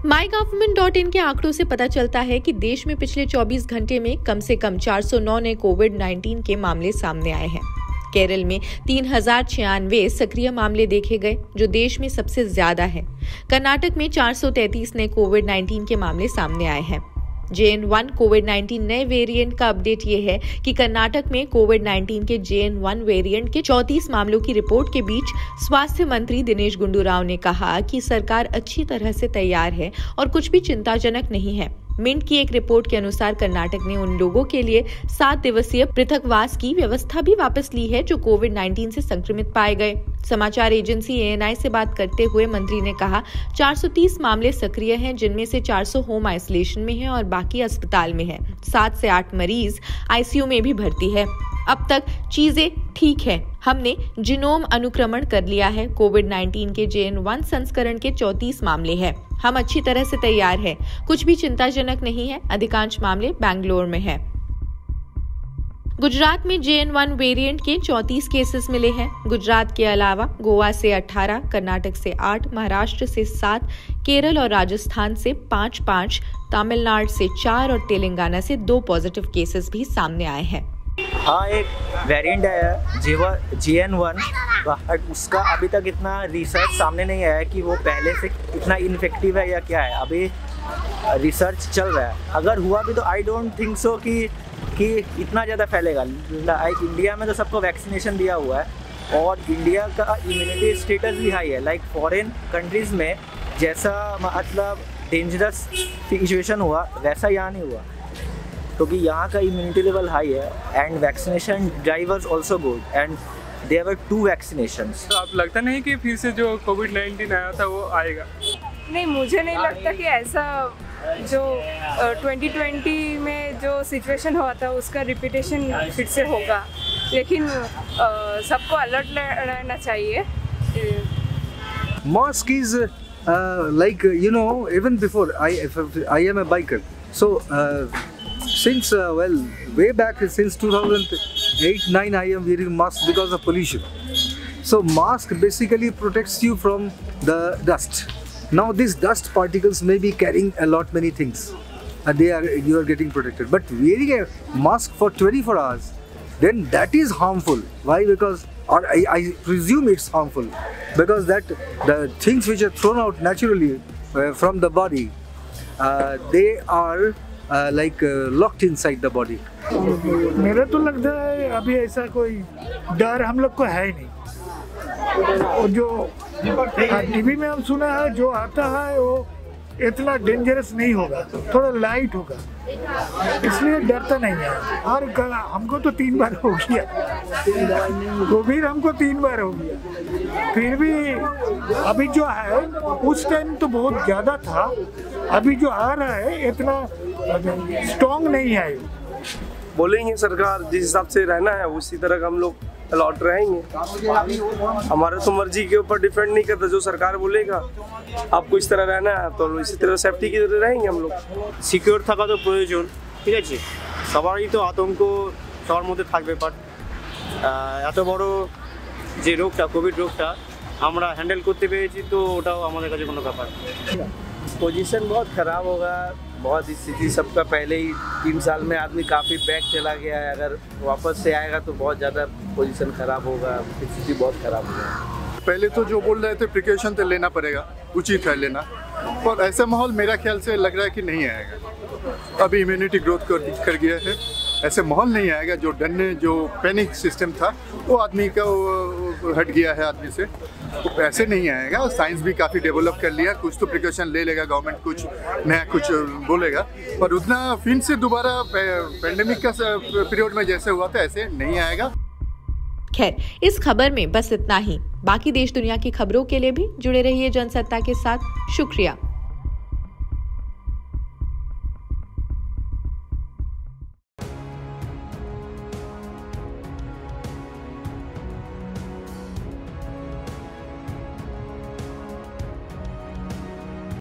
MyGovernment.in के आंकड़ों से पता चलता है कि देश में पिछले 24 घंटे में कम से कम 409 नए कोविड-19 के मामले सामने आए हैं। केरल में 3096 सक्रिय मामले देखे गए, जो देश में सबसे ज्यादा है। कर्नाटक में 433 नए कोविड-19 के मामले सामने आए हैं। JN1 कोविड-19 नए वेरिएंट का अपडेट ये है कि कर्नाटक में कोविड-19 के JN1 वेरिएंट के 34 मामलों की रिपोर्ट के बीच स्वास्थ्य मंत्री दिनेश गुंडूराव ने कहा कि सरकार अच्छी तरह से तैयार है और कुछ भी चिंताजनक नहीं है। मिंट की एक रिपोर्ट के अनुसार कर्नाटक ने उन लोगों के लिए 7 दिवसीय पृथकवास की व्यवस्था भी वापस ली है जो कोविड-19 से संक्रमित पाए गए। समाचार एजेंसी ANI से बात करते हुए मंत्री ने कहा 430 मामले सक्रिय हैं, जिनमें से 400 होम आइसोलेशन में हैं और बाकी अस्पताल में हैं। 7 से 8 मरीज ICU में भी भर्ती है। अब तक चीजें ठीक है। हमने जीनोम अनुक्रमण कर लिया है। कोविड-19 के JN1 संस्करण के 34 मामले हैं। हम अच्छी तरह से तैयार हैं। कुछ भी चिंताजनक नहीं है। अधिकांश मामले बैंगलोर में है। गुजरात में JN1 वेरिएंट के 34 केसेस मिले हैं। गुजरात के अलावा गोवा से 18, कर्नाटक से 8, महाराष्ट्र से 7, केरल और राजस्थान से 5-5, तमिलनाडु से 4 और तेलंगाना से 2 पॉजिटिव केसेस भी सामने आए हैं। हाँ, एक वेरिएंट है JN1, बट उसका अभी तक इतना रिसर्च सामने नहीं आया कि वो पहले से इतना इन्फेक्टिव है या क्या है। अभी रिसर्च चल रहा है। अगर हुआ भी तो आई डोंट थिंक सो कि इतना ज़्यादा फैलेगा। इंडिया में तो सबको वैक्सीनेशन दिया हुआ है और इंडिया का इम्यूनिटी स्टेटस भी हाई है। लाइक फॉरेन कंट्रीज़ में जैसा मतलब डेंजरस सिचुएशन हुआ वैसा यहाँ नहीं हुआ, क्योंकि यहाँ का इम्यूनिटी लेवल हाई है and vaccination drive was also good and there were 2 vaccinations. तो आप लगता नहीं कि फिर से जो कोविड-19 आया था वो आएगा? नहीं, मुझे नहीं लगता कि ऐसा जो 2020 में जो सिचुएशन हुआ था उसका रिपीटेशन फिर से होगा, लेकिन सबको अलर्ट रहना चाहिए। Mosque is like even before I am a biker, so since way back since 2008-9 I am wearing mask because of pollution. So mask basically protects you from the dust. Now these dust particles may be carrying a lot many things, and you are getting protected. But wearing a mask for 24 hours, then that is harmful. Why? Because I presume it's harmful because the things which are thrown out naturally from the body, they are locked inside the body. मेरा तो लगता है अभी ऐसा कोई डर हम लोग को है ही नहीं। और जो टीवी में हम सुना है जो आता है वो इतना डेंजरस नहीं होगा, थोड़ा लाइट होगा, इसलिए डरता नहीं है। और हमको तो 3 बार हो गया, कोविड हमको 3 बार हो गया। फिर भी अभी जो है उस टाइम तो बहुत ज़्यादा था, अभी जो आ रहा है इतना स्ट्रॉन्ग नहीं है। बोलेंगे सरकार जिस हिसाब से रहना है उसी तरह का हम लोग अलॉट रहेंगे। हमारे तो मर्जी के ऊपर डिपेंड नहीं करता, जो सरकार बोलेगा आपको इस तरह रहना है तो इसी तरह सेफ्टी की तरह रहेंगे हम लोग। সিকিউর থাকা তো প্রয়োজন, ঠিক আছে, সবারই তো আতঙ্ক সবার মধ্যে থাকবে, বাট এত বড় যে রোগটা কোভিড রোগটা আমরা হ্যান্ডেল করতে পেরেছি তো ওটাও আমাদের কাছে কোনো ব্যাপার। पोजीशन बहुत ख़राब होगा, बहुत स्थिति सबका पहले ही 3 साल में आदमी काफ़ी बैक चला गया है। अगर वापस से आएगा तो बहुत ज़्यादा पोजीशन ख़राब होगा, स्थिति बहुत ख़राब होगा। पहले तो जो बोल रहे थे प्रिकॉशन तो लेना पड़ेगा, उचित है लेना, पर ऐसा माहौल मेरा ख्याल से लग रहा है कि नहीं आएगा। अभी इम्यूनिटी ग्रोथ कर गया है, ऐसे माहौल नहीं आएगा। जो डरने जो पैनिक सिस्टम था वो आदमी का हट गया है आदमी से, तो ऐसे नहीं आएगा। साइंस भी काफ़ी डेवलप कर लिया, कुछ तो प्रिकॉशन ले लेगा गवर्नमेंट, कुछ नया कुछ बोलेगा, पर उतना फिर से दोबारा पेंडेमिक का पीरियड में जैसे हुआ था ऐसे नहीं आएगा। खैर, इस खबर में बस इतना ही। बाकी देश दुनिया की खबरों के लिए भी जुड़े रहिए जनसत्ता के साथ। शुक्रिया।